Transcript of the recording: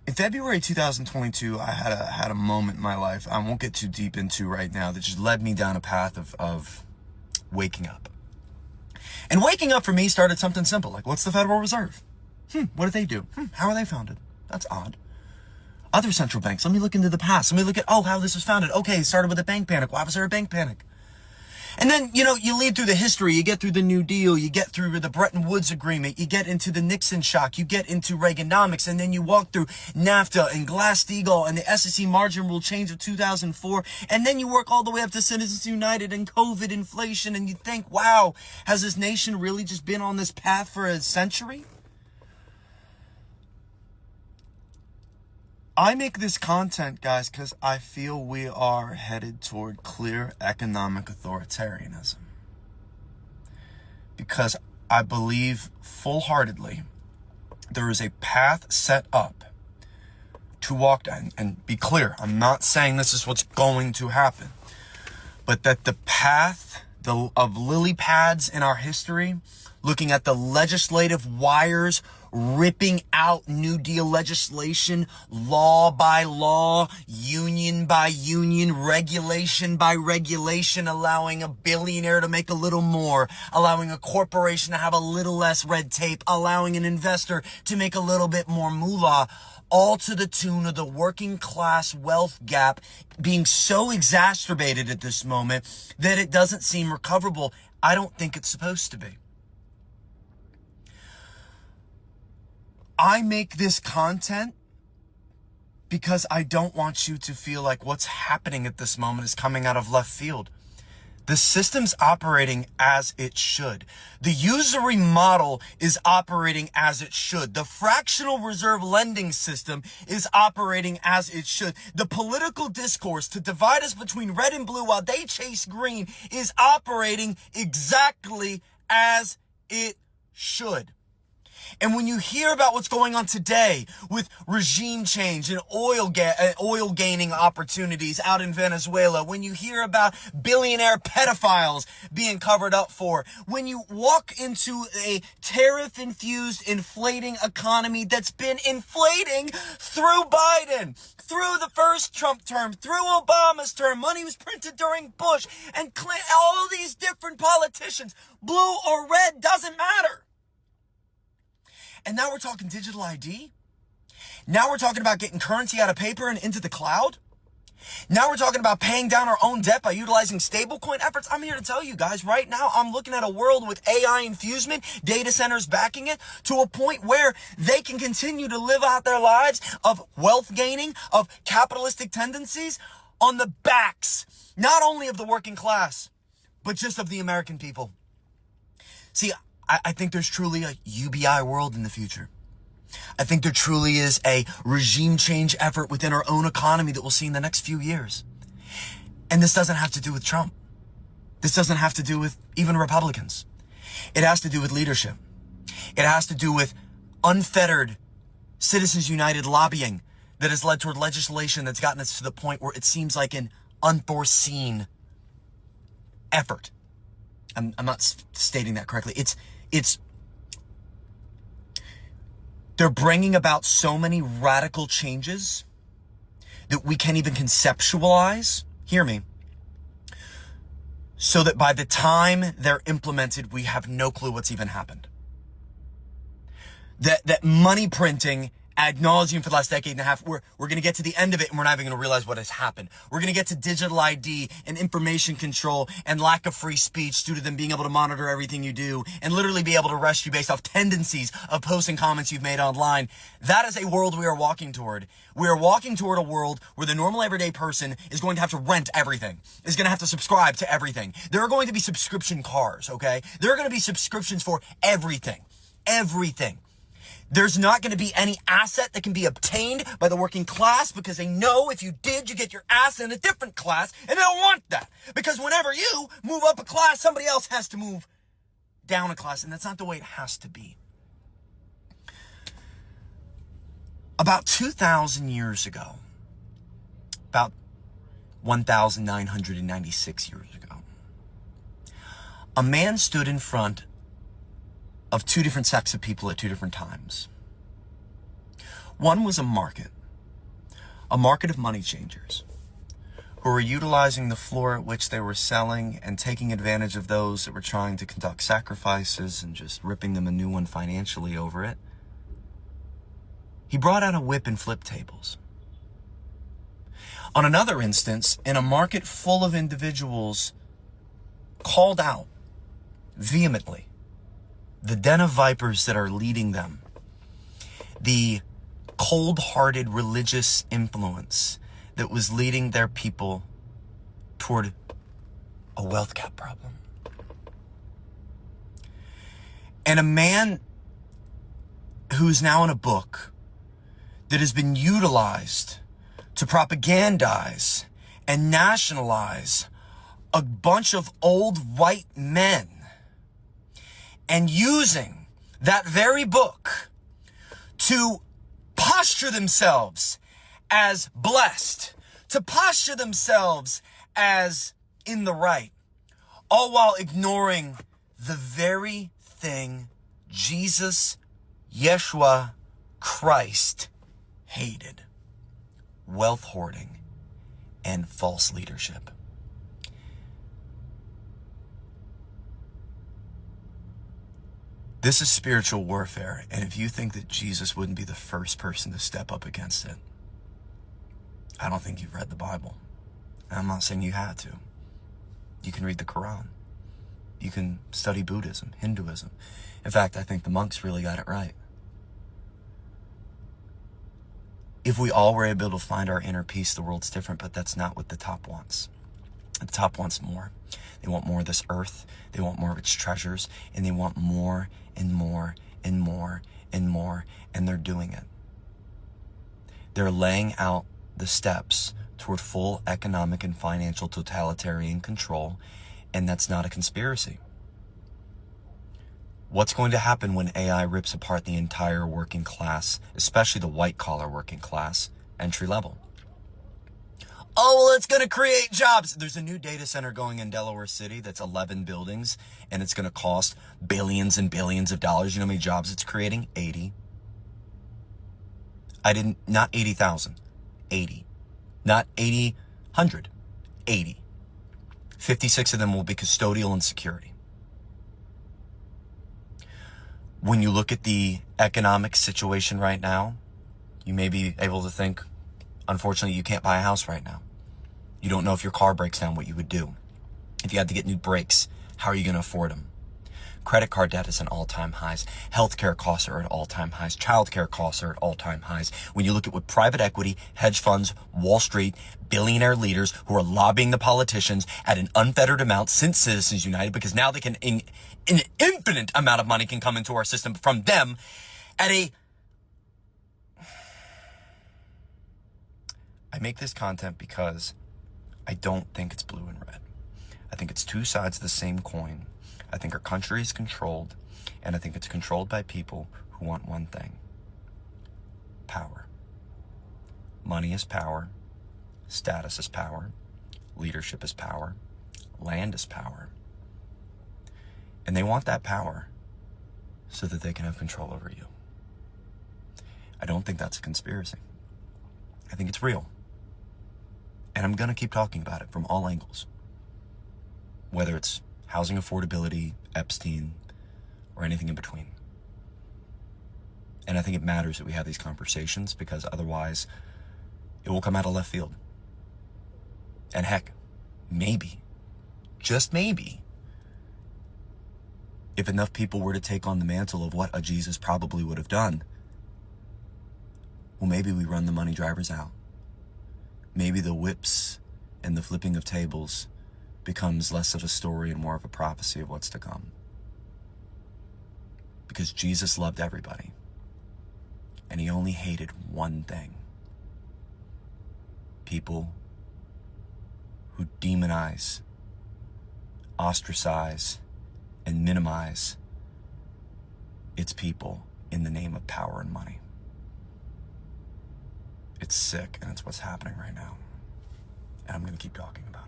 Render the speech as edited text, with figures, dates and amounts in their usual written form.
In February 2022, I had a moment in my life I won't get too deep into right now that just led me down a path of waking up. And waking up for me started something simple, like what's the Federal Reserve? What do they do? How are they founded? That's odd. Other central banks, let me look into the past. Let me look at, how this was founded. Okay, it started with a bank panic. Why was there a bank panic? And then, you lead through the history, you get through the New Deal, you get through the Bretton Woods Agreement, you get into the Nixon shock, you get into Reaganomics, and then you walk through NAFTA and Glass-Steagall and the SEC margin rule change of 2004, and then you work all the way up to Citizens United and COVID inflation, and you think, wow, has this nation really just been on this path for a century? I make this content, guys, because I feel we are headed toward clear economic authoritarianism. Because I believe full-heartedly there is a path set up to walk down. And be clear, I'm not saying this is what's going to happen. But that the path of lily pads in our history, looking at the legislative wires, ripping out New Deal legislation, law by law, union by union, regulation by regulation, allowing a billionaire to make a little more, allowing a corporation to have a little less red tape, allowing an investor to make a little bit more moolah, all to the tune of the working class wealth gap being so exacerbated at this moment that it doesn't seem recoverable. I don't think it's supposed to be. I make this content because I don't want you to feel like what's happening at this moment is coming out of left field. The system's operating as it should. The usury model is operating as it should. The fractional reserve lending system is operating as it should. The political discourse to divide us between red and blue while they chase green is operating exactly as it should. And when you hear about what's going on today with regime change and oil gaining opportunities out in Venezuela, when you hear about billionaire pedophiles being covered up for, when you walk into a tariff-infused, inflating economy that's been inflating through Biden, through the first Trump term, through Obama's term, money was printed during Bush and Clinton, all these different politicians, blue or red, doesn't matter. And now we're talking digital ID. Now we're talking about getting currency out of paper and into the cloud. Now we're talking about paying down our own debt by utilizing stablecoin efforts. I'm here to tell you guys right now, I'm looking at a world with AI infusement, data centers backing it to a point where they can continue to live out their lives of wealth gaining, of capitalistic tendencies on the backs, not only of the working class, but just of the American people. See, I think there's truly a UBI world in the future. I think there truly is a regime change effort within our own economy that we'll see in the next few years. And this doesn't have to do with Trump. This doesn't have to do with even Republicans. It has to do with leadership. It has to do with unfettered Citizens United lobbying that has led toward legislation that's gotten us to the point where it seems like an unforeseen effort. I'm not stating that correctly. They're bringing about so many radical changes that we can't even conceptualize. Hear me. So that by the time they're implemented, we have no clue what's even happened. That money printing ad nauseum for the last decade and a half, we're going to get to the end of it and we're not even going to realize what has happened. We're going to get to digital ID and information control and lack of free speech due to them being able to monitor everything you do and literally be able to arrest you based off tendencies of posting comments you've made online. That is a world we are walking toward. We are walking toward a world where the normal everyday person is going to have to rent everything, is going to have to subscribe to everything. There are going to be subscription cars, okay? There are going to be subscriptions for everything. Everything. There's not going to be any asset that can be obtained by the working class because they know if you did, you get your ass in a different class, and they don't want that. Because whenever you move up a class, somebody else has to move down a class, and that's not the way it has to be. About 2,000 years ago, about 1,996 years ago, a man stood in front of two different sects of people at two different times. One was a market. A market of money changers who were utilizing the floor at which they were selling and taking advantage of those that were trying to conduct sacrifices and just ripping them a new one financially over it. He brought out a whip and flipped tables. On another instance, in a market full of individuals called out vehemently the den of vipers that are leading them, the cold-hearted religious influence that was leading their people toward a wealth gap problem. And a man who's now in a book that has been utilized to propagandize and nationalize a bunch of old white men, and using that very book to posture themselves as blessed, to posture themselves as in the right, all while ignoring the very thing Jesus, Yeshua, Christ hated: wealth hoarding and false leadership. This is spiritual warfare, and if you think that Jesus wouldn't be the first person to step up against it, I don't think you've read the Bible. I'm not saying you had to. You can read the Quran. You can study Buddhism, Hinduism. In fact, I think the monks really got it right. If we all were able to find our inner peace, the world's different, but that's not what the top wants. The top wants more. They want more of this earth. They want more of its treasures, and they want more and more and more and more, and they're doing it. They're laying out the steps toward full economic and financial totalitarian control, and that's not a conspiracy. What's going to happen when AI rips apart the entire working class, especially the white-collar working class, entry level? Oh, well, it's going to create jobs. There's a new data center going in Delaware City that's 11 buildings, and it's going to cost billions and billions of dollars. You know how many jobs it's creating? 80. Not 80,000, 80. Not 80, 100, 80. 56 of them will be custodial and security. When you look at the economic situation right now, you may be able to think, unfortunately, you can't buy a house right now. You don't know if your car breaks down, what you would do. If you had to get new brakes, how are you going to afford them? Credit card debt is at all-time highs. Healthcare costs are at all-time highs. Childcare costs are at all-time highs. When you look at what private equity, hedge funds, Wall Street, billionaire leaders who are lobbying the politicians at an unfettered amount since Citizens United, because now they can, an infinite amount of money can come into our system from them at a... I make this content because I don't think it's blue and red. I think it's two sides of the same coin. I think our country is controlled, and I think it's controlled by people who want one thing: power. Money is power. Status is power. Leadership is power. Land is power. And they want that power so that they can have control over you. I don't think that's a conspiracy. I think it's real. And I'm going to keep talking about it from all angles. Whether it's housing affordability, Epstein, or anything in between. And I think it matters that we have these conversations, because otherwise it will come out of left field. And heck, maybe, just maybe, if enough people were to take on the mantle of what a Jesus probably would have done, well, maybe we run the money drivers out. Maybe the whips and the flipping of tables becomes less of a story and more of a prophecy of what's to come. Because Jesus loved everybody, and he only hated one thing: people who demonize, ostracize, and minimize its people in the name of power and money. It's sick, and it's what's happening right now. And I'm going to keep talking about it.